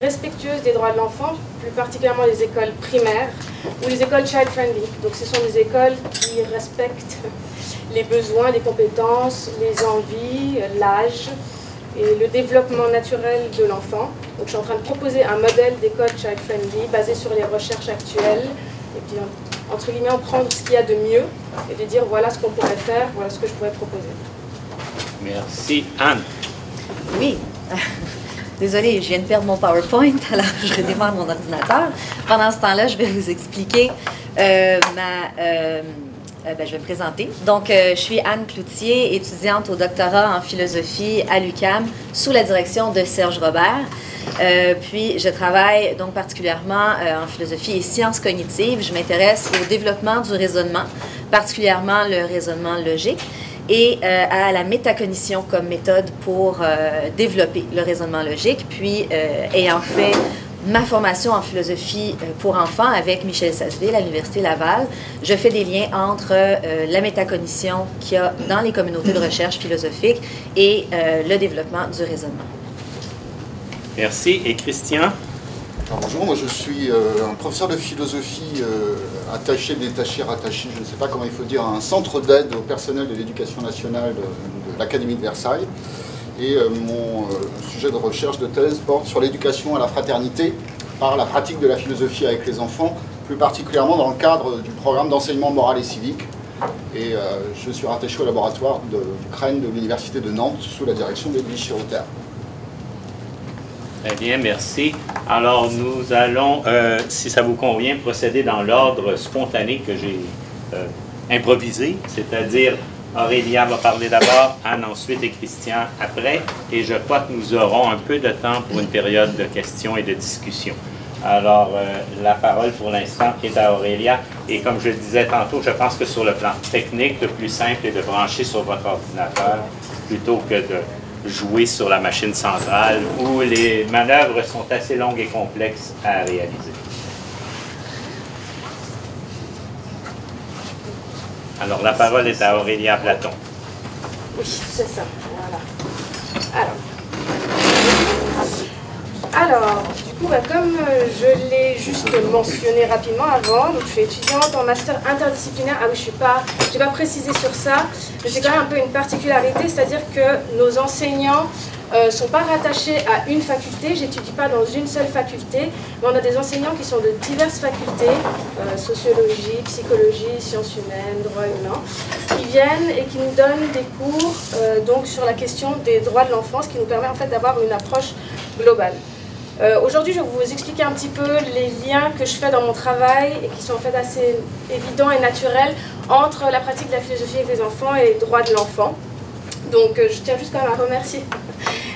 respectueuses des droits de l'enfant, plus particulièrement les écoles primaires ou les écoles child-friendly. Donc ce sont des écoles qui respectent les besoins, les compétences, les envies, l'âge et le développement naturel de l'enfant. Donc je suis en train de proposer un modèle d'école child-friendly basé sur les recherches actuelles et puis entre guillemets en prendre ce qu'il y a de mieux et de dire voilà ce qu'on pourrait faire, voilà ce que je pourrais proposer. Merci. Anne. Oui. Désolée, je viens de perdre mon PowerPoint, alors je redémarre mon ordinateur. Pendant ce temps-là, je vais vous expliquer je vais me présenter. Donc, je suis Anne Cloutier, étudiante au doctorat en philosophie à l'UQAM sous la direction de Serge Robert. Puis, je travaille donc particulièrement en philosophie et sciences cognitives. Je m'intéresse au développement du raisonnement, particulièrement le raisonnement logique, et à la métacognition comme méthode pour développer le raisonnement logique. Puis, ayant fait ma formation en philosophie pour enfants avec Michel Sasseville à l'Université Laval, je fais des liens entre la métacognition qu'il y a dans les communautés de recherche philosophique et le développement du raisonnement. Merci. Et Christian? Alors, bonjour, moi je suis un professeur de philosophie attaché, détaché, rattaché, je ne sais pas comment il faut dire, à un centre d'aide au personnel de l'éducation nationale de l'Académie de Versailles. Et mon sujet de recherche de thèse porte sur l'éducation à la fraternité par la pratique de la philosophie avec les enfants, plus particulièrement dans le cadre du programme d'enseignement moral et civique. Et je suis rattaché au laboratoire du CREN de l'Université de Nantes sous la direction d'Edwige Chiroter. Très bien, merci. Alors, nous allons, si ça vous convient, procéder dans l'ordre spontané que j'ai improvisé, c'est-à-dire Aurélia va parler d'abord, Anne ensuite et Christian après, et je crois que nous aurons un peu de temps pour une période de questions et de discussion. Alors, la parole pour l'instant est à Aurélia, et comme je le disais tantôt, je pense que sur le plan technique, le plus simple est de brancher sur votre ordinateur plutôt que de jouer sur la machine centrale où les manœuvres sont assez longues et complexes à réaliser. Alors, la parole est à Aurélia Platon. Oui, c'est ça. Voilà. Alors, du coup, comme je l'ai juste mentionné rapidement avant, donc je suis étudiante en master interdisciplinaire. Ah oui, je n'ai pas précisé sur ça, mais c'est quand même un peu une particularité, c'est-à-dire que nos enseignants ne sont pas rattachés à une faculté, j'étudie pas dans une seule faculté, mais on a des enseignants qui sont de diverses facultés, sociologie, psychologie, sciences humaines, droit humain, qui viennent et qui nous donnent des cours donc sur la question des droits de l'enfant, ce qui nous permet en fait d'avoir une approche globale. Aujourd'hui, je vais vous expliquer un petit peu les liens que je fais dans mon travail et qui sont en fait assez évidents et naturels entre la pratique de la philosophie avec les enfants et les droits de l'enfant. Donc, je tiens juste quand même à remercier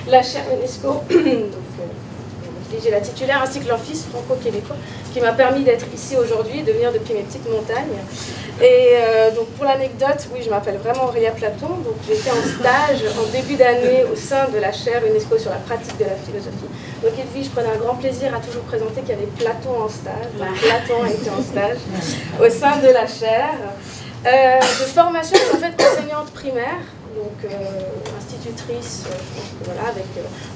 la chaire UNESCO, j'ai la titulaire ainsi que l'Amphis franco-québécois qui m'a permis d'être ici aujourd'hui, de venir depuis mes petites montagnes. Et donc pour l'anecdote, oui, je m'appelle vraiment Aurélia Platon, donc j'ai été en stage en début d'année au sein de la chaire UNESCO sur la pratique de la philosophie. Donc Edwige, je prenais un grand plaisir à toujours présenter qu'il y avait Platon en stage, donc Platon a été en stage au sein de la chaire. De formation, je suis en fait enseignante primaire, donc institutrice, je pense que voilà, avec,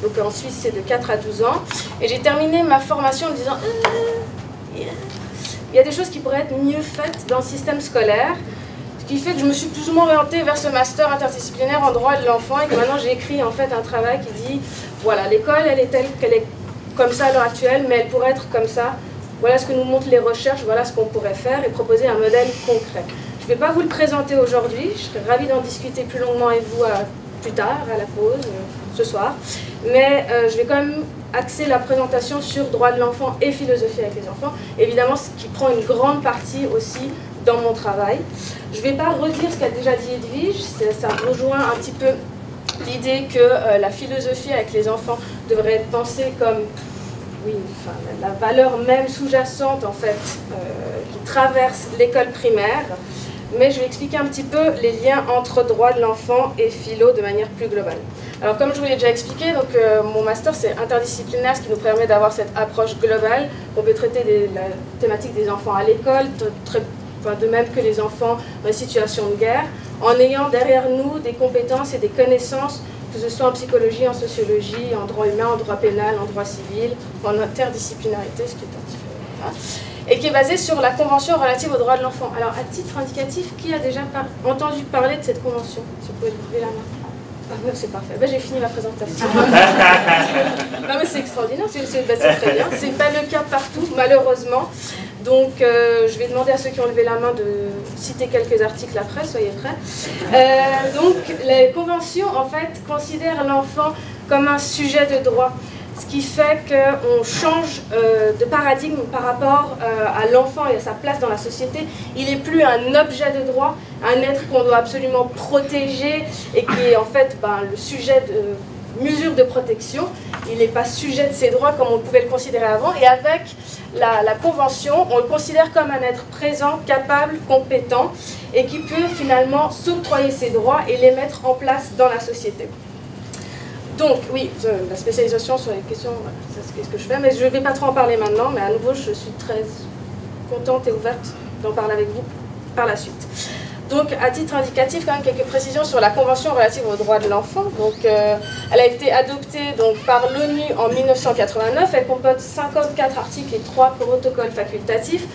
donc en Suisse c'est de 4 à 12 ans. Et j'ai terminé ma formation en me disant il y a des choses qui pourraient être mieux faites dans le système scolaire, ce qui fait que je me suis plus ou moins orientée vers ce master interdisciplinaire en droit de l'enfant et que maintenant j'ai écrit en fait un travail qui dit voilà, l'école elle est telle qu'elle est comme ça à l'heure actuelle, mais elle pourrait être comme ça. Voilà ce que nous montrent les recherches, voilà ce qu'on pourrait faire et proposer un modèle concret. Je ne vais pas vous le présenter aujourd'hui, je serais ravie d'en discuter plus longuement avec vous plus tard, à la pause, ce soir. Mais je vais quand même axer la présentation sur droit de l'enfant et philosophie avec les enfants. Évidemment, ce qui prend une grande partie aussi dans mon travail. Je ne vais pas redire ce qu'a déjà dit Edwige, ça rejoint un petit peu l'idée que la philosophie avec les enfants devrait être pensée comme oui, enfin, la valeur même sous-jacente en fait, qui traverse l'école primaire. Mais je vais expliquer un petit peu les liens entre droit de l'enfant et philo de manière plus globale. Alors comme je vous l'ai déjà expliqué, donc, mon master c'est interdisciplinaire, ce qui nous permet d'avoir cette approche globale. On peut traiter la thématique des enfants à l'école, de même que les enfants en situation de guerre, en ayant derrière nous des compétences et des connaissances que ce soit en psychologie, en sociologie, en droit humain, en droit pénal, en droit civil, en interdisciplinarité, ce qui est un petit peu... Voilà, et qui est basée sur la Convention relative aux droits de l'enfant. Alors, à titre indicatif, qui a déjà entendu parler de cette convention? Si vous pouvez lever la main. Ah ouais, c'est parfait. Ben, j'ai fini ma présentation. Non mais c'est extraordinaire, c'est très bien. C'est pas le cas partout, malheureusement. Donc je vais demander à ceux qui ont levé la main de citer quelques articles après, soyez prêts. Donc les conventions, en fait, considèrent l'enfant comme un sujet de droit. Ce qui fait qu'on change de paradigme par rapport à l'enfant et à sa place dans la société. Il n'est plus un objet de droit, un être qu'on doit absolument protéger et qui est en fait le sujet de mesures de protection. Il n'est pas sujet de ses droits comme on pouvait le considérer avant. Et avec la Convention, on le considère comme un être présent, capable, compétent et qui peut finalement s'octroyer ses droits et les mettre en place dans la société. Donc, oui, la spécialisation sur les questions, voilà, c'est ce que je fais, mais je ne vais pas trop en parler maintenant, mais à nouveau, je suis très contente et ouverte d'en parler avec vous par la suite. Donc, à titre indicatif, quand même, quelques précisions sur la Convention relative aux droits de l'enfant. Donc, elle a été adoptée donc, par l'ONU en 1989, elle comporte 54 articles et 3 protocoles facultatifs,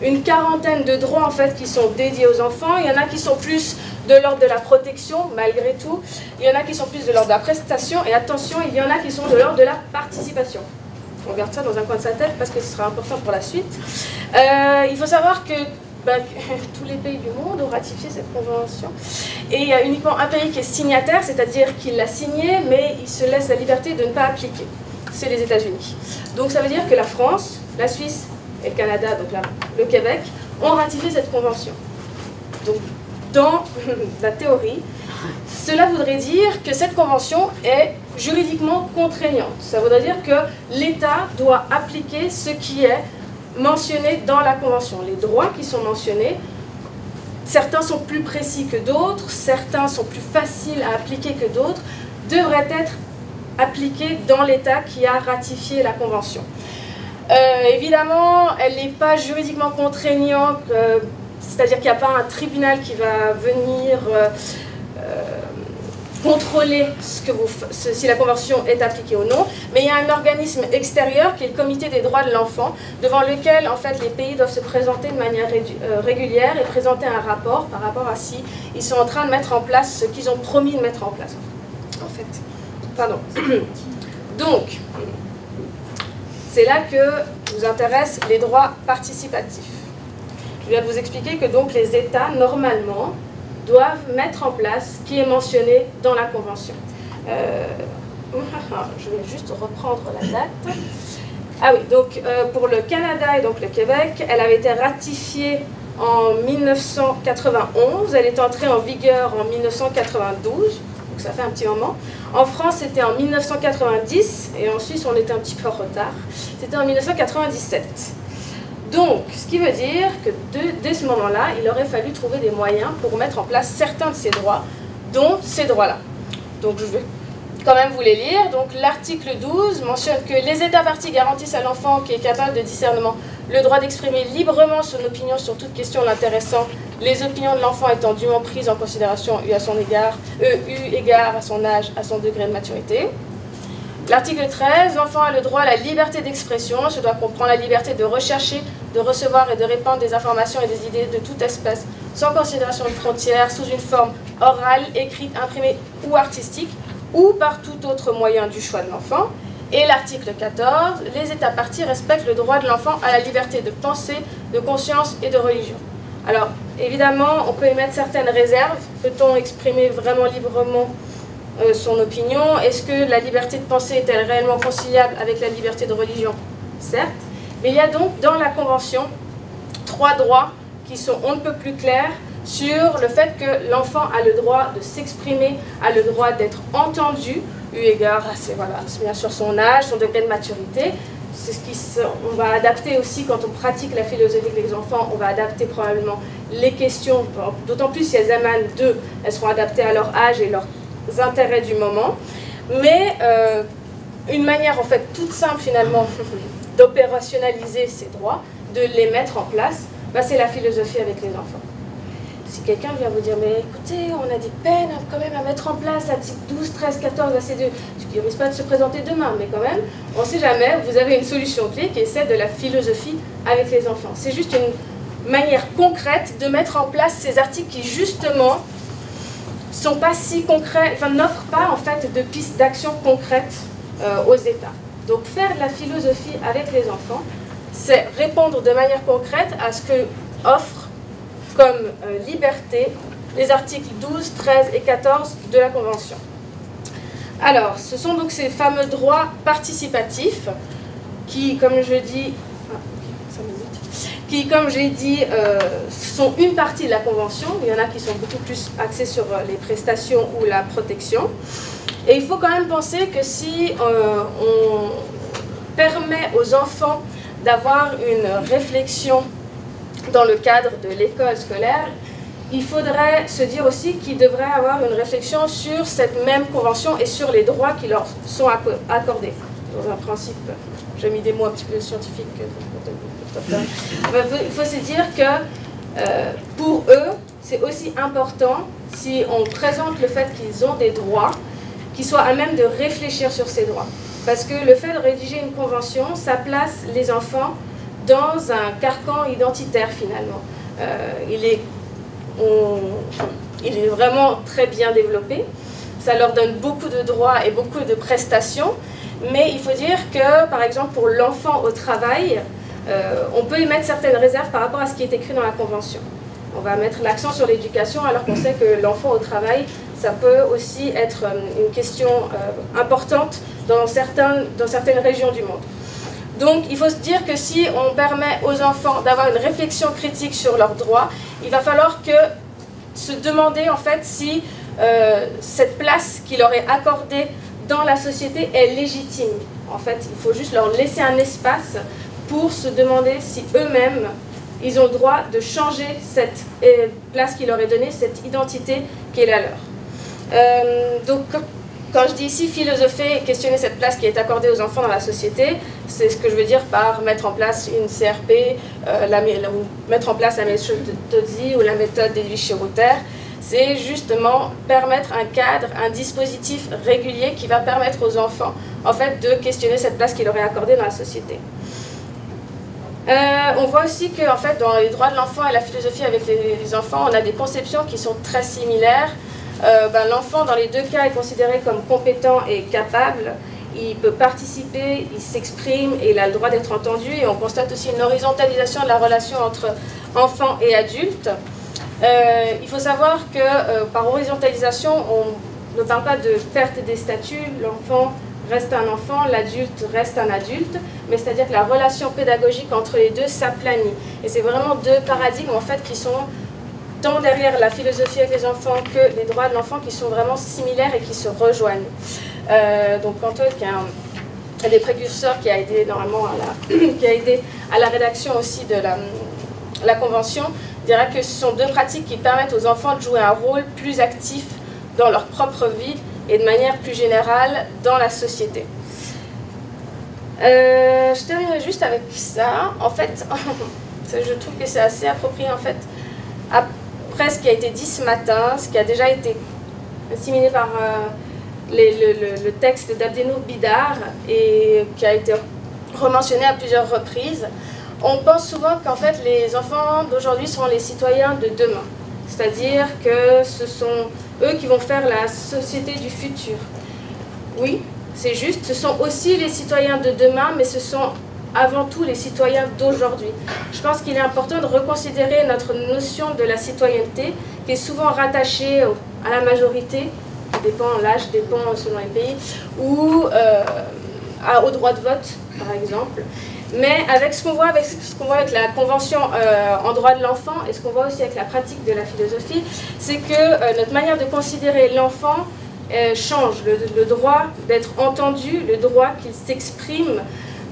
une quarantaine de droits en fait qui sont dédiés aux enfants. Il y en a qui sont plus de l'ordre de la protection, malgré tout. Il y en a qui sont plus de l'ordre de la prestation. Et attention, il y en a qui sont de l'ordre de la participation. On garde ça dans un coin de sa tête parce que ce sera important pour la suite. Il faut savoir que tous les pays du monde ont ratifié cette convention. Et il y a uniquement un pays qui est signataire, c'est-à-dire qu'il l'a signée, mais il se laisse la liberté de ne pas appliquer. C'est les États-Unis. Donc ça veut dire que la France, la Suisse et le Canada, donc là, le Québec, ont ratifié cette convention. Donc, dans la théorie, cela voudrait dire que cette convention est juridiquement contraignante. Ça voudrait dire que l'État doit appliquer ce qui est mentionné dans la convention. Les droits qui sont mentionnés, certains sont plus précis que d'autres, certains sont plus faciles à appliquer que d'autres, devraient être appliqués dans l'État qui a ratifié la convention. Évidemment, elle n'est pas juridiquement contraignante, c'est-à-dire qu'il n'y a pas un tribunal qui va venir contrôler si la convention est appliquée ou non, mais il y a un organisme extérieur qui est le Comité des droits de l'enfant, devant lequel en fait, les pays doivent se présenter de manière régulière et présenter un rapport par rapport à si ils sont en train de mettre en place ce qu'ils ont promis de mettre en place. En fait. Pardon. Donc, c'est là que vous intéressent les droits participatifs. Je viens de vous expliquer que donc les États, normalement, doivent mettre en place ce qui est mentionné dans la Convention. Je vais juste reprendre la date. Ah oui, donc pour le Canada et donc le Québec, elle avait été ratifiée en 1991, elle est entrée en vigueur en 1992, donc ça fait un petit moment. En France, c'était en 1990, et en Suisse, on était un petit peu en retard. C'était en 1997. Donc, ce qui veut dire que dès ce moment-là, il aurait fallu trouver des moyens pour mettre en place certains de ces droits, dont ces droits-là. Donc, je vais quand même vous les lire. Donc, l'article 12 mentionne que les États parties garantissent à l'enfant qui est capable de discernement le droit d'exprimer librement son opinion sur toute question l'intéressant, les opinions de l'enfant étant dûment prises en considération eu égard à son âge, à son degré de maturité. L'article 13, l'enfant a le droit à la liberté d'expression. Ce doit comprendre la liberté de rechercher, de recevoir et de répandre des informations et des idées de toute espèce, sans considération de frontières, sous une forme orale, écrite, imprimée ou artistique, ou par tout autre moyen du choix de l'enfant. Et l'article 14, les États parties respectent le droit de l'enfant à la liberté de pensée, de conscience et de religion. Alors, évidemment, on peut émettre certaines réserves. Peut-on exprimer vraiment librement son opinion? Est-ce que la liberté de penser est-elle réellement conciliable avec la liberté de religion? Certes. Mais il y a donc dans la Convention 3 droits qui sont on ne peut plus clairs sur le fait que l'enfant a le droit de s'exprimer, a le droit d'être entendu, eu égard à bien sûr son âge, son degré de maturité. C'est ce on va adapter aussi quand on pratique la philosophie avec les enfants, on va adapter probablement les questions, d'autant plus si elles émanent d'eux, elles seront adaptées à leur âge et leurs intérêts du moment. Mais une manière en fait toute simple finalement d'opérationnaliser ces droits, de les mettre en place, c'est la philosophie avec les enfants. si quelqu'un vient vous dire, mais écoutez, on a des peines quand même à mettre en place l'article 12, 13, 14, verset 2, ce qui ne risque pas de se présenter demain, mais quand même, on ne sait jamais, vous avez une solution clé qui est celle de la philosophie avec les enfants. C'est juste une manière concrète de mettre en place ces articles qui, justement, sont pas si concrets, enfin, n'offrent pas, en fait, de pistes d'action concrètes aux États. Donc, faire de la philosophie avec les enfants, c'est répondre de manière concrète à ce que offre comme liberté les articles 12, 13 et 14 de la Convention. Alors, ce sont donc ces fameux droits participatifs qui, comme je dis, j'ai dit, sont une partie de la Convention. Il y en a qui sont beaucoup plus axés sur les prestations ou la protection. Et il faut quand même penser que si on permet aux enfants d'avoir une réflexion dans le cadre de l'école scolaire, il faudrait se dire aussi qu'ils devraient avoir une réflexion sur cette même convention et sur les droits qui leur sont accordés. Dans un principe, j'ai mis des mots un petit peu scientifiques. Il faut se dire que pour eux, c'est aussi important, si on présente le fait qu'ils ont des droits, qu'ils soient à même de réfléchir sur ces droits. Parce que le fait de rédiger une convention, ça place les enfants dans un carcan identitaire finalement. Il est vraiment très bien développé. Ça leur donne beaucoup de droits et beaucoup de prestations. Mais il faut dire que, par exemple, pour l'enfant au travail, on peut y mettre certaines réserves par rapport à ce qui est écrit dans la Convention. On va mettre l'accent sur l'éducation alors qu'on sait que l'enfant au travail, ça peut aussi être une question importante dans certaines régions du monde. Donc, il faut se dire que si on permet aux enfants d'avoir une réflexion critique sur leurs droits, il va falloir se demander en fait si cette place qui leur est accordée dans la société est légitime. En fait, il faut juste leur laisser un espace pour se demander si eux-mêmes, ils ont le droit de changer cette place qui leur est donnée, cette identité qui est la leur. Donc, quand je dis ici philosopher et questionner cette place qui est accordée aux enfants dans la société, c'est ce que je veux dire par mettre en place une CRP, mettre en place la méthode Tozzi ou la méthode d'Edwige-Cherouter. C'est justement permettre un cadre, un dispositif régulier qui va permettre aux enfants en fait, de questionner cette place qui leur est accordée dans la société. On voit aussi que en fait, dans les droits de l'enfant et la philosophie avec les enfants, on a des conceptions qui sont très similaires. L'enfant, dans les deux cas, est considéré comme compétent et capable. Il peut participer, il s'exprime et il a le droit d'être entendu. Et on constate aussi une horizontalisation de la relation entre enfants et adultes. Il faut savoir que par horizontalisation, on ne parle pas de perte des statuts. L'enfant reste un enfant, l'adulte reste un adulte. Mais c'est-à-dire que la relation pédagogique entre les deux s'aplanit. Et c'est vraiment deux paradigmes en fait, qui sont tant derrière la philosophie avec les enfants que les droits de l'enfant qui sont vraiment similaires et qui se rejoignent. Donc Antoine, qui est un des précurseurs qui a aidé normalement à la rédaction aussi de la Convention, dirait que ce sont deux pratiques qui permettent aux enfants de jouer un rôle plus actif dans leur propre vie et de manière plus générale dans la société. Je terminerai juste avec ça. En fait, je trouve que c'est assez approprié en fait. Après ce qui a été dit ce matin, ce qui a déjà été assimilé par le texte d'Abdenour Bidar et qui a été rementionné à plusieurs reprises, on pense souvent qu'en fait les enfants d'aujourd'hui sont les citoyens de demain. C'est-à-dire que ce sont eux qui vont faire la société du futur. Oui, c'est juste, ce sont aussi les citoyens de demain, mais ce sont avant tout les citoyens d'aujourd'hui. Je pense qu'il est important de reconsidérer notre notion de la citoyenneté, qui est souvent rattachée à la majorité, l'âge dépend selon les pays, ou au droit de vote, par exemple. Mais avec ce qu'on voit avec la Convention en droit de l'enfant, et ce qu'on voit aussi avec la pratique de la philosophie, c'est que notre manière de considérer l'enfant change. Le droit d'être entendu, le droit qu'il s'exprime,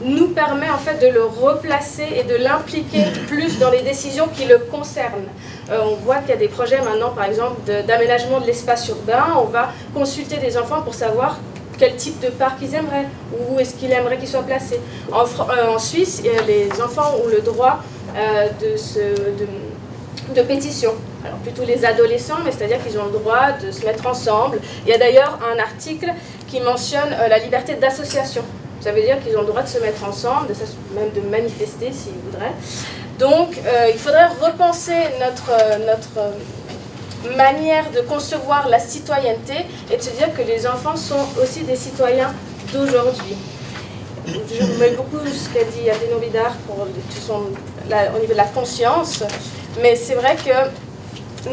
nous permet en fait de le replacer et de l'impliquer plus dans les décisions qui le concernent. On voit qu'il y a des projets maintenant, par exemple, d'aménagement de l'espace urbain. On va consulter des enfants pour savoir quel type de parc ils aimeraient, où est-ce qu'ils aimeraient qu'ils soient placés. En Suisse, les enfants ont le droit de pétition. Alors plutôt les adolescents, mais c'est-à-dire qu'ils ont le droit de se mettre ensemble. Il y a d'ailleurs un article qui mentionne la liberté d'association. Ça veut dire qu'ils ont le droit de se mettre ensemble, même de manifester s'ils voudraient. Donc il faudrait repenser notre manière de concevoir la citoyenneté et de se dire que les enfants sont aussi des citoyens d'aujourd'hui. J'aime beaucoup ce qu'a dit Adeno Vidar au niveau de la conscience, mais c'est vrai que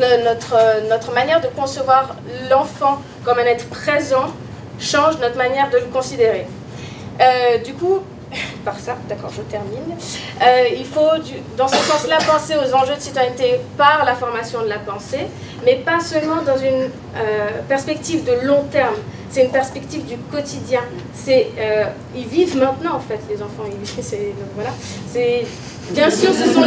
notre manière de concevoir l'enfant comme un être présent change notre manière de le considérer. Du coup, par ça, d'accord, je termine. Il faut, dans ce sens-là, penser aux enjeux de citoyenneté par la formation de la pensée, mais pas seulement dans une perspective de long terme. C'est une perspective du quotidien. Ils vivent maintenant, en fait, les enfants. Voilà. Bien sûr, ce sont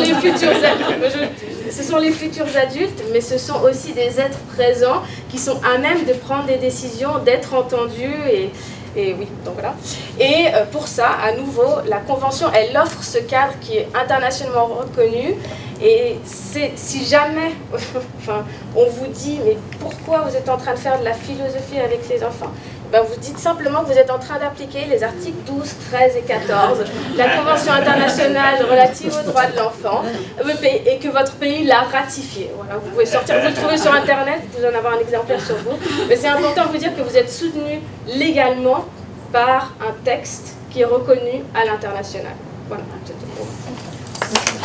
les futurs adultes, mais ce sont aussi des êtres présents qui sont à même de prendre des décisions, d'être entendus et oui, donc voilà. Et pour ça, à nouveau, la Convention, elle offre ce cadre qui est internationalement reconnu. Et si jamais enfin, on vous dit, mais pourquoi vous êtes en train de faire de la philosophie avec les enfants? Ben, vous dites simplement que vous êtes en train d'appliquer les articles 12, 13 et 14 de la Convention internationale relative aux droits de l'enfant et que votre pays l'a ratifié. Voilà, vous pouvez sortir, vous le trouvez sur Internet, vous en avez un exemplaire sur vous. Mais c'est important de vous dire que vous êtes soutenu légalement par un texte qui est reconnu à l'international. Voilà, c'est tout pour moi.